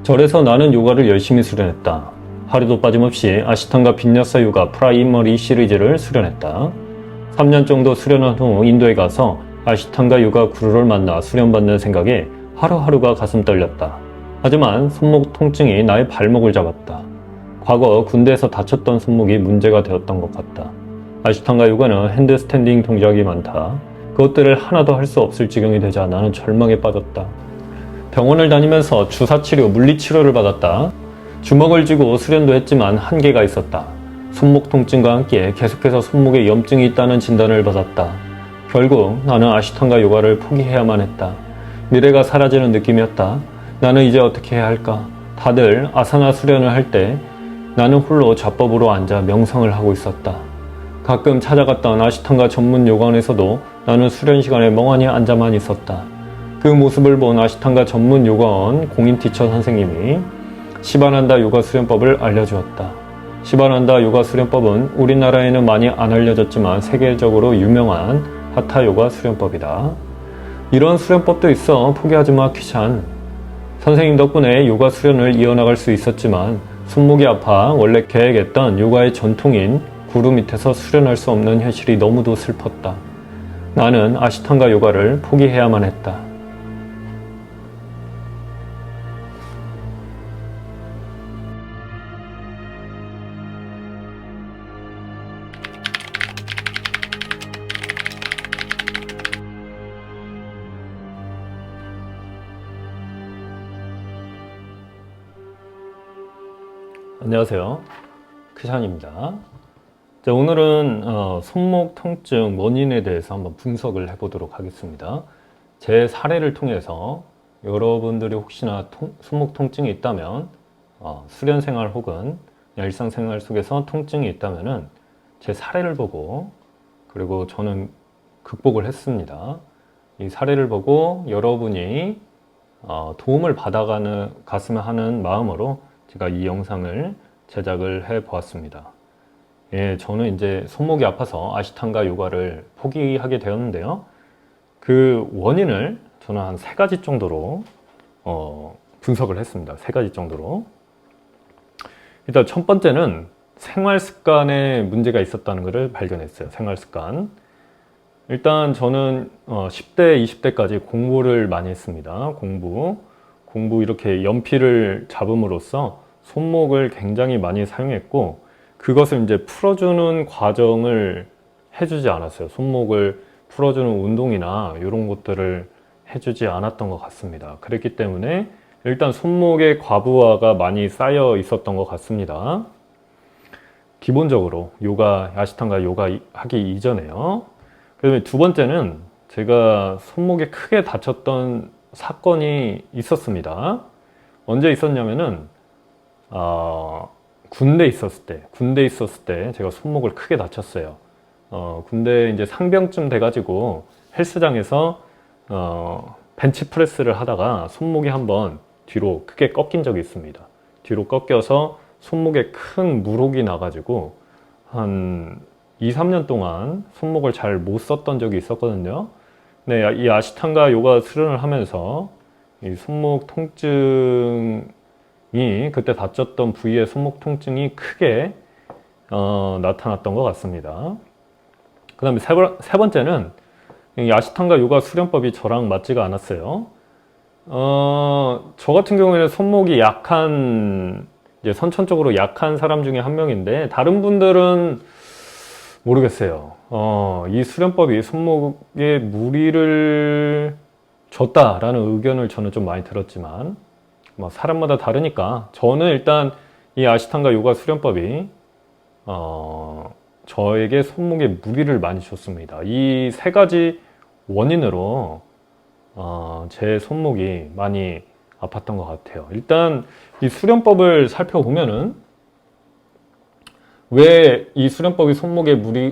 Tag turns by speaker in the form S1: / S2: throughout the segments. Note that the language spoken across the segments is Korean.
S1: 절에서 나는 요가를 열심히 수련했다. 하루도 빠짐없이 아시탄가 빈야사 요가 프라이머리 시리즈를 수련했다. 3년 정도 수련한 후 인도에 가서 아시탄가 요가 구루를 만나 수련받는 생각에 하루하루가 가슴 떨렸다. 하지만 손목 통증이 나의 발목을 잡았다. 과거 군대에서 다쳤던 손목이 문제가 되었던 것 같다. 아시탄가 요가는 핸드스탠딩 동작이 많다. 그것들을 하나도 할 수 없을 지경이 되자 나는 절망에 빠졌다. 병원을 다니면서 주사치료, 물리치료를 받았다. 주먹을 쥐고 수련도 했지만 한계가 있었다. 손목 통증과 함께 계속해서 손목에 염증이 있다는 진단을 받았다. 결국 나는 아시탄가 요가를 포기해야만 했다. 미래가 사라지는 느낌이었다. 나는 이제 어떻게 해야 할까? 다들 아사나 수련을 할 때 나는 홀로 좌법으로 앉아 명상을 하고 있었다. 가끔 찾아갔던 아시탄가 전문 요가원에서도 나는 수련 시간에 멍하니 앉아만 있었다. 그 모습을 본 아시탄가 전문 요가원 공인 티처 선생님이 시바난다 요가 수련법을 알려주었다. 시바난다 요가 수련법은 우리나라에는 많이 안 알려졌지만 세계적으로 유명한 하타 요가 수련법이다. 이런 수련법도 있어 포기하지 마 퀴찬. 선생님 덕분에 요가 수련을 이어나갈 수 있었지만 손목이 아파 원래 계획했던 요가의 전통인 구루 밑에서 수련할 수 없는 현실이 너무도 슬펐다. 나는 아시탄가 요가를 포기해야만 했다. 안녕하세요. 크샨입니다. 자, 오늘은 손목 통증 원인에 대해서 한번 분석을 해보도록 하겠습니다. 제 사례를 통해서 여러분들이 혹시나 손목 통증이 있다면 수련 생활 혹은 일상생활 속에서 통증이 있다면 제 사례를 보고 그리고 저는 극복을 했습니다. 이 사례를 보고 여러분이 도움을 받아갔으면 하는 마음으로 제가 이 영상을 제작을 해 보았습니다. 예, 저는 이제 손목이 아파서 아시탄가 요가를 포기하게 되었는데요. 그 원인을 저는 한 3가지 정도로 분석을 했습니다. 3가지 정도로. 일단 첫 번째는 생활 습관에 문제가 있었다는 것을 발견했어요. 생활 습관. 일단 저는 10대, 20대까지 공부를 많이 했습니다. 공부 이렇게 연필을 잡음으로써 손목을 굉장히 많이 사용했고 그것을 이제 풀어주는 과정을 해주지 않았어요. 손목을 풀어주는 운동이나 이런 것들을 해주지 않았던 것 같습니다. 그랬기 때문에 일단 손목의 과부하가 많이 쌓여 있었던 것 같습니다. 기본적으로 아시탄가 요가 하기 이전에요. 그 다음에 두 번째는 제가 손목에 크게 다쳤던 사건이 있었습니다. 언제 있었냐면은 군대 있었을 때 제가 손목을 크게 다쳤어요. 군대 이제 상병쯤 돼가지고 헬스장에서 벤치프레스를 하다가 손목이 한번 뒤로 크게 꺾인 적이 있습니다. 뒤로 꺾여서 손목에 큰 물혹이 나가지고 한 2, 3년 동안 손목을 잘 못 썼던 적이 있었거든요. 네, 이 아시탄가 요가 수련을 하면서 이 손목 통증이 그때 다쳤던 부위의 손목 통증이 크게 나타났던 것 같습니다. 그 다음에 세 번째는 이 아시탄가 요가 수련법이 저랑 맞지가 않았어요. 저 같은 경우에는 손목이 이제 선천적으로 약한 사람 중에 한 명인데 다른 분들은 모르겠어요. 이 수련법이 손목에 무리를 줬다라는 의견을 저는 좀 많이 들었지만 사람마다 다르니까 저는 일단 이 아시탄가 요가 수련법이 저에게 손목에 무리를 많이 줬습니다. 이 3가지 원인으로 제 손목이 많이 아팠던 것 같아요. 일단 이 수련법을 살펴보면은 왜 이 수련법이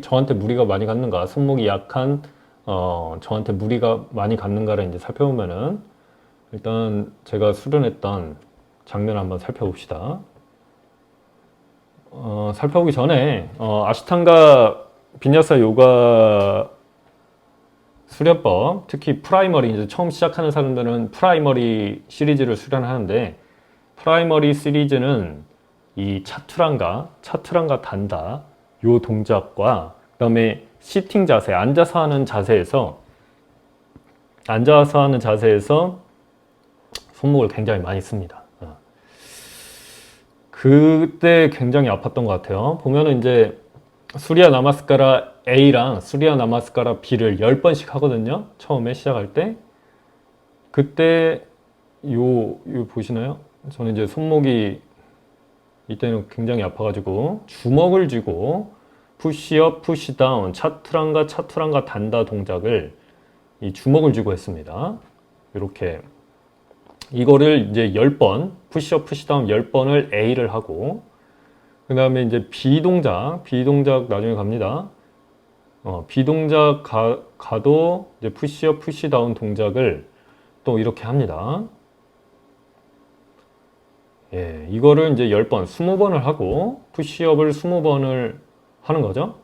S1: 저한테 무리가 많이 갔는가, 손목이 약한 저한테 무리가 많이 갔는가를 이제 살펴보면은 일단 제가 수련했던 장면을 한번 살펴봅시다. 살펴보기 전에 아시탄가 빈야사 요가 수련법, 특히 프라이머리, 이제 처음 시작하는 사람들은 프라이머리 시리즈를 수련하는데 프라이머리 시리즈는 이 차투랑가 단다 요 동작과 그다음에 시팅 자세, 앉아서 하는 자세에서 손목을 굉장히 많이 씁니다. 그때 굉장히 아팠던 것 같아요. 보면은 이제 수리야 나마스카라 A랑 수리야 나마스카라 B를 10번씩 하거든요. 처음에 시작할 때. 그때 요 보시나요? 저는 이제 손목이 이때는 굉장히 아파가지고 주먹을 쥐고 푸시업, 푸시다운, 차투랑가 단다 동작을 이 주먹을 쥐고 했습니다. 이렇게 이거를 이제 10번 푸시업, 푸시다운 10번을 A를 하고 그 다음에 이제 B 동작 나중에 갑니다. B 동작 가도 이제 푸시업, 푸시다운 동작을 또 이렇게 합니다. 예, 이거를 이제 10번, 20번을 하고 푸시업을 20번을 하는 거죠.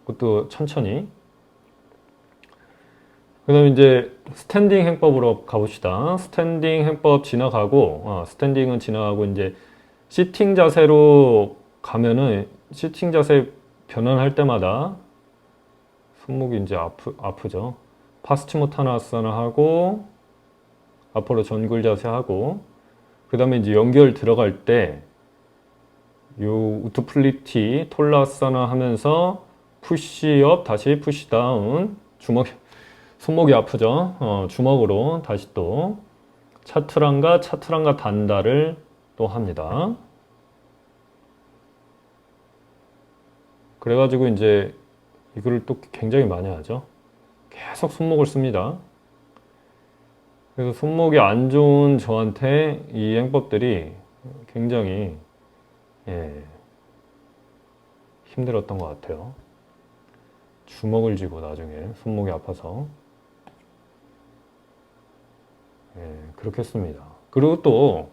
S1: 그것도 천천히. 그 다음에 이제 스탠딩 행법으로 가봅시다. 스탠딩 행법 지나가고, 스탠딩은 지나가고 이제 시팅 자세로 가면은 시팅 자세 변환할 때마다 손목이 이제 아프죠. 파스치모타나아사나 하고 앞으로 전굴 자세 하고 그 다음에 이제 연결 들어갈 때 요 우투플리티 톨라사나 하면서 푸시업 다시 푸시다운 손목이 아프죠. 주먹으로 다시 또 차투랑가 단다를 또 합니다. 그래가지고 이제 이거를 또 굉장히 많이 하죠. 계속 손목을 씁니다. 그래서 손목이 안 좋은 저한테 이 행법들이 굉장히 힘들었던 것 같아요. 주먹을 쥐고 나중에 손목이 아파서 그렇게 했습니다. 그리고 또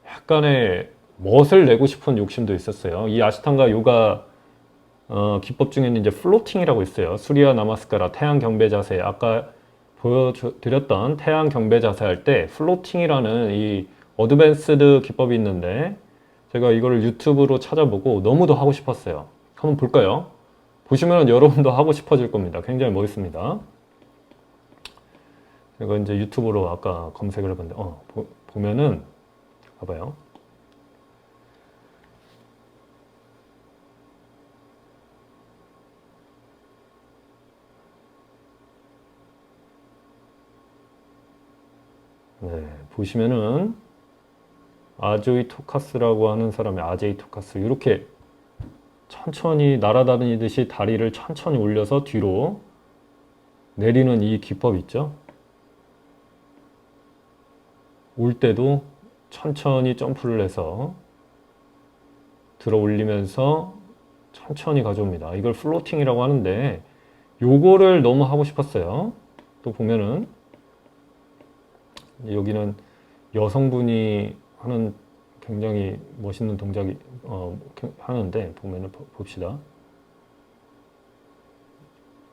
S1: 약간의 멋을 내고 싶은 욕심도 있었어요. 이 아시탄가 요가 기법 중에는 이제 플로팅이라고 있어요. 수리야 나마스카라 태양 경배 자세 아까 보여드렸던 태양 경배 자세 할 때 플로팅이라는 이 어드밴스드 기법이 있는데 제가 이거를 유튜브로 찾아보고 너무도 하고 싶었어요. 한번 볼까요? 보시면 여러분도 하고 싶어질 겁니다. 굉장히 멋있습니다. 제가 이제 유튜브로 아까 검색을 해봤는데 보면은 봐봐요. 네, 보시면은 아조이 토카스라고 하는 사람의 아제이 토카스 이렇게 천천히 날아다니듯이 다리를 천천히 올려서 뒤로 내리는 이 기법 있죠? 올 때도 천천히 점프를 해서 들어 올리면서 천천히 가져옵니다. 이걸 플로팅이라고 하는데 요거를 너무 하고 싶었어요. 또 보면은 여기는 여성분이 하는 굉장히 멋있는 동작이 하는데 보면은 봅시다.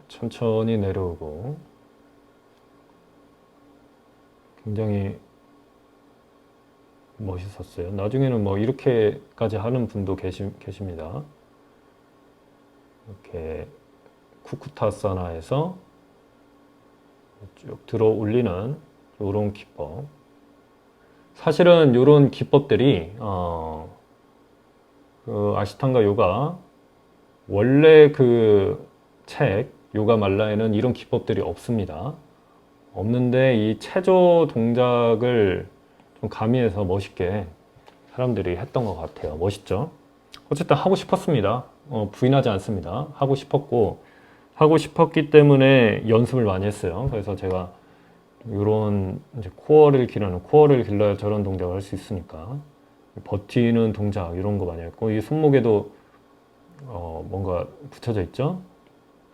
S1: 천천히 내려오고 굉장히 멋있었어요. 나중에는 뭐 이렇게까지 하는 분도 계십니다. 이렇게 쿠쿠타사나에서 쭉 들어 올리는 이런 기법. 사실은 이런 기법들이 그 아시탄가 요가 원래 그 책 요가 말라에는 이런 기법들이 없습니다. 없는데 이 체조 동작을 좀 가미해서 멋있게 사람들이 했던 것 같아요. 멋있죠? 어쨌든 하고 싶었습니다. 부인하지 않습니다. 하고 싶었고 하고 싶었기 때문에 연습을 많이 했어요. 그래서 제가 이런 이제 코어를 길러야 저런 동작을 할 수 있으니까 버티는 동작 이런 거 많이 했고 이 손목에도 뭔가 붙여져 있죠.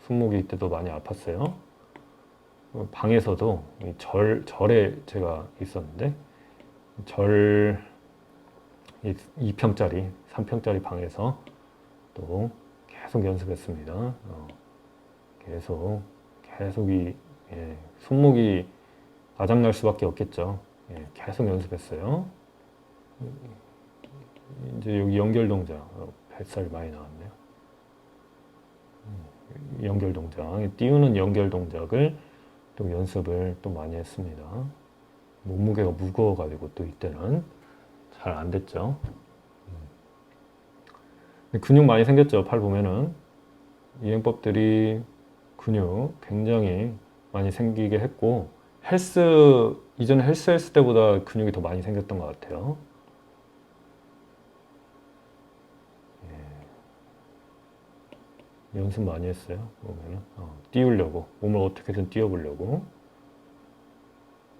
S1: 손목이 이때도 많이 아팠어요. 방에서도 이 절에 제가 있었는데 절 2평짜리 3평짜리 방에서 또 계속 연습했습니다. 계속 이 손목이 아작날 수밖에 없겠죠. 계속 연습했어요. 이제 여기 연결 동작, 뱃살이 많이 나왔네요. 연결 동작, 띄우는 연결 동작을 또 연습을 또 많이 했습니다. 몸무게가 무거워가지고 또 이때는 잘 안 됐죠. 근육 많이 생겼죠. 팔 보면은 이행법들이 근육 굉장히 많이 생기게 했고 이전에 헬스 했을 때보다 근육이 더 많이 생겼던 것 같아요. 연습 많이 했어요. 보면은 띄우려고, 몸을 어떻게든 띄워보려고,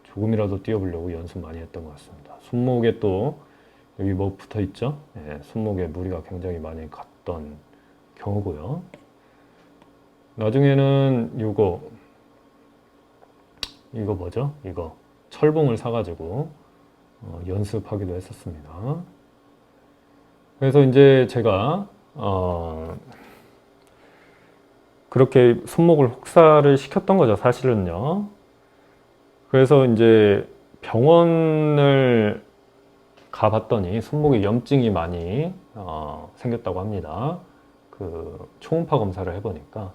S1: 조금이라도 띄워보려고 연습 많이 했던 것 같습니다. 손목에 또 여기 뭐 붙어 있죠? 손목에 무리가 굉장히 많이 갔던 경우고요. 나중에는 이거 뭐죠? 이거 철봉을 사가지고 연습하기도 했었습니다. 그래서 이제 제가 그렇게 손목을 혹사를 시켰던 거죠, 사실은요. 그래서 이제 병원을 가봤더니 손목에 염증이 많이 생겼다고 합니다. 그 초음파 검사를 해보니까.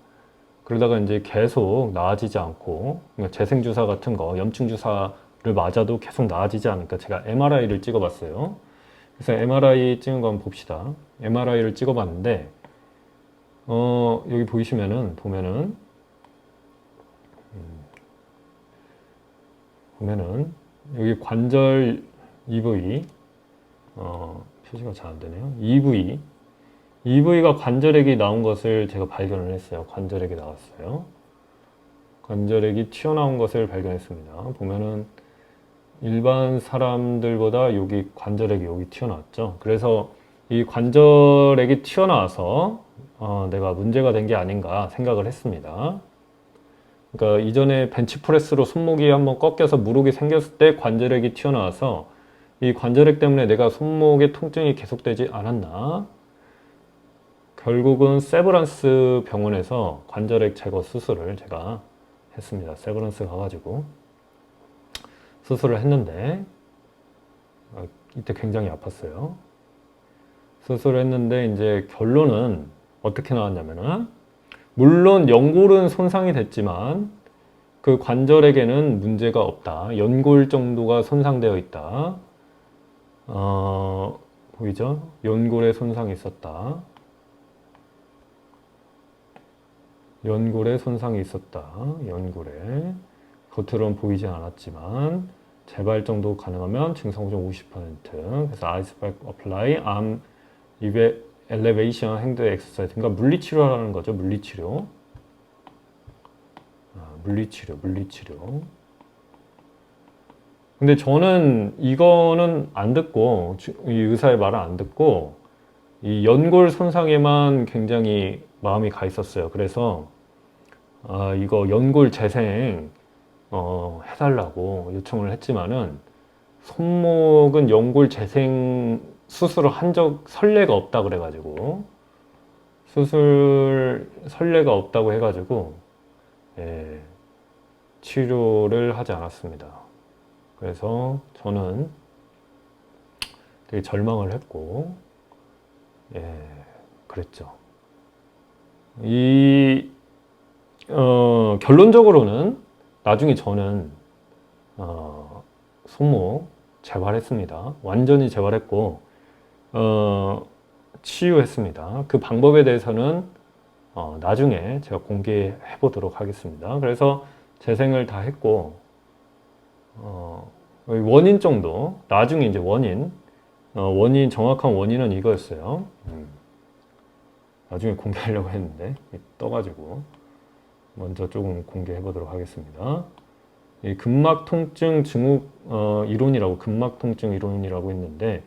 S1: 그러다가 이제 계속 나아지지 않고, 그러니까 재생주사 같은 거, 염증 주사를 맞아도 계속 나아지지 않으니까 제가 MRI를 찍어봤어요. 그래서 MRI 찍은 거 한번 봅시다. MRI를 찍어봤는데, 여기 보면은 여기 관절 EV, 표시가 잘 안 되네요. EV가 관절액이 나온 것을 제가 발견을 했어요. 관절액이 나왔어요. 관절액이 튀어나온 것을 발견했습니다. 보면은 일반 사람들보다 여기 관절액이 여기 튀어나왔죠. 그래서 이 관절액이 튀어나와서 내가 문제가 된 게 아닌가 생각을 했습니다. 그러니까 이전에 벤치프레스로 손목이 한번 꺾여서 무릎이 생겼을 때 관절액이 튀어나와서 이 관절액 때문에 내가 손목에 통증이 계속되지 않았나? 결국은 세브란스 병원에서 관절액 제거 수술을 제가 했습니다. 세브란스 가가지고 수술을 했는데 이때 굉장히 아팠어요. 수술을 했는데 이제 결론은 어떻게 나왔냐면은 물론 연골은 손상이 됐지만 그 관절에게는 문제가 없다. 연골 정도가 손상되어 있다. 보이죠? 연골에 손상이 있었다. 연골에 손상이 있었다. 연골에. 겉으로는 보이지 않았지만 재발 정도 가능하면 증상 호전 50%. 그래서 아이스백 어플라이, 암 엘리베이션 핸드 엑서사이즈. 그러니까 물리치료라는 거죠. 물리치료. 물리치료. 근데 저는 이거는 안 듣고, 이 의사의 말을 안 듣고, 이 연골 손상에만 굉장히 마음이 가 있었어요. 그래서, 이거 연골 재생, 해달라고 요청을 했지만은, 손목은 연골 재생 수술을 한 적 선례가 없다 그래가지고, 수술 선례가 없다고 해가지고, 치료를 하지 않았습니다. 그래서 저는 되게 절망을 했고, 그랬죠. 결론적으로는 나중에 저는 손목 재활했습니다. 완전히 재활했고, 치유했습니다. 그 방법에 대해서는 나중에 제가 공개해 보도록 하겠습니다. 그래서 재생을 다 했고, 원인 정도, 나중에 이제 정확한 원인은 이거였어요. 나중에 공개하려고 했는데, 떠가지고, 먼저 조금 공개해 보도록 하겠습니다. 이 근막 통증 증후 이론이라고, 근막 통증 이론이라고 있는데,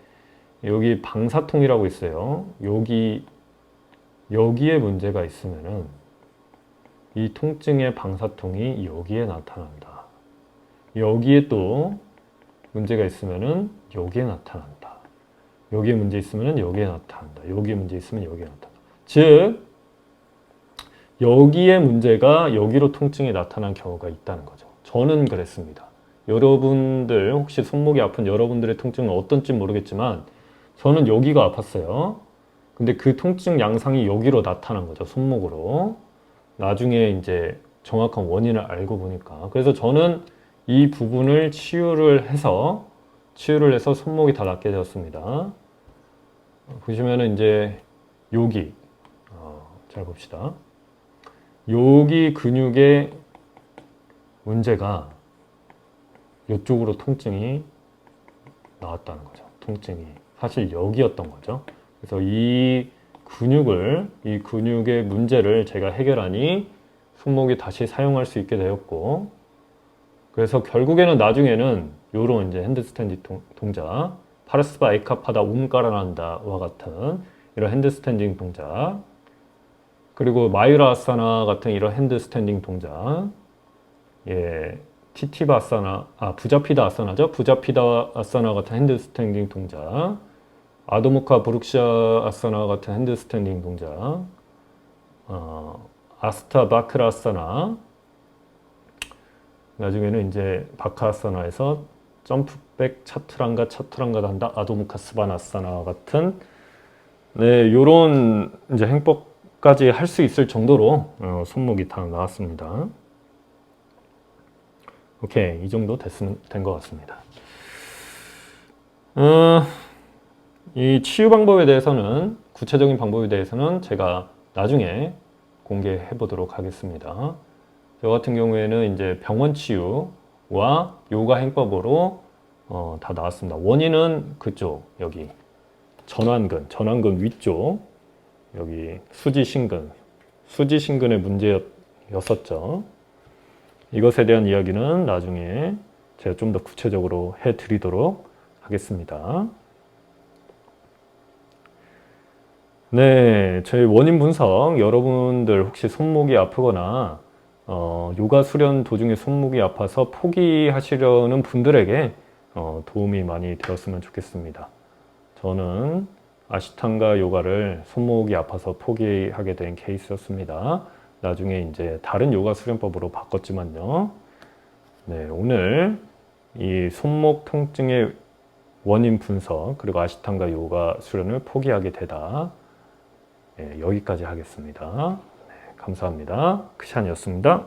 S1: 여기 방사통이라고 있어요. 여기에 문제가 있으면은, 이 통증의 방사통이 여기에 나타난다. 여기에 또 문제가 있으면은 여기에 나타난다. 여기에 문제 있으면은 여기에 나타난다. 여기에 문제 있으면 여기에 나타난다. 즉, 여기에 문제가 여기로 통증이 나타난 경우가 있다는 거죠. 저는 그랬습니다. 여러분들 혹시 손목이 아픈 여러분들의 통증은 어떤지 모르겠지만 저는 여기가 아팠어요. 근데 그 통증 양상이 여기로 나타난 거죠. 손목으로. 나중에 이제 정확한 원인을 알고 보니까. 그래서 저는 이 부분을 치유를 해서 손목이 다 낫게 되었습니다. 보시면은 이제 여기 잘 봅시다. 여기 근육의 문제가 이쪽으로 통증이 나왔다는 거죠. 통증이 사실 여기였던 거죠. 그래서 이 근육의 문제를 제가 해결하니 손목이 다시 사용할 수 있게 되었고, 그래서 결국에는 나중에는 요런 이제 핸드스탠딩 동작, 파르스바 에카파다 옴까라난다와 같은 이런 핸드스탠딩 동작, 그리고 마유라 아사나 같은 이런 핸드스탠딩 동작, 예, 티티바 아사나, 부자피다 아사나죠. 부자피다 아사나 같은 핸드스탠딩 동작, 아도무카 브룩샤 아사나 같은 핸드스탠딩 동작, 아스타 바크라 아사나, 나중에는 이제 바카아사나에서 점프백 차투랑가 단다 아도무카 스바나사나 같은 네, 요런 이제 행법까지 할 수 있을 정도로 손목이 다 나왔습니다. 오케이, 이 정도 된 것 같습니다. 이 치유 방법에 대해서는, 구체적인 방법에 대해서는 제가 나중에 공개해 보도록 하겠습니다. 저 같은 경우에는 이제 병원 치유와 요가 행법으로 다 나왔습니다. 원인은 그쪽, 여기 전완근 위쪽, 여기 수지신근의 문제였었죠. 이것에 대한 이야기는 나중에 제가 좀 더 구체적으로 해드리도록 하겠습니다. 네, 저희 원인 분석, 여러분들 혹시 손목이 아프거나 요가 수련 도중에 손목이 아파서 포기하시려는 분들에게 도움이 많이 되었으면 좋겠습니다. 저는 아시탄가 요가를 손목이 아파서 포기하게 된 케이스였습니다. 나중에 이제 다른 요가 수련법으로 바꿨지만요. 네, 오늘 이 손목 통증의 원인 분석 그리고 아시탄가 요가 수련을 포기하게 되다. 네, 여기까지 하겠습니다. 네, 감사합니다. 크샨이었습니다.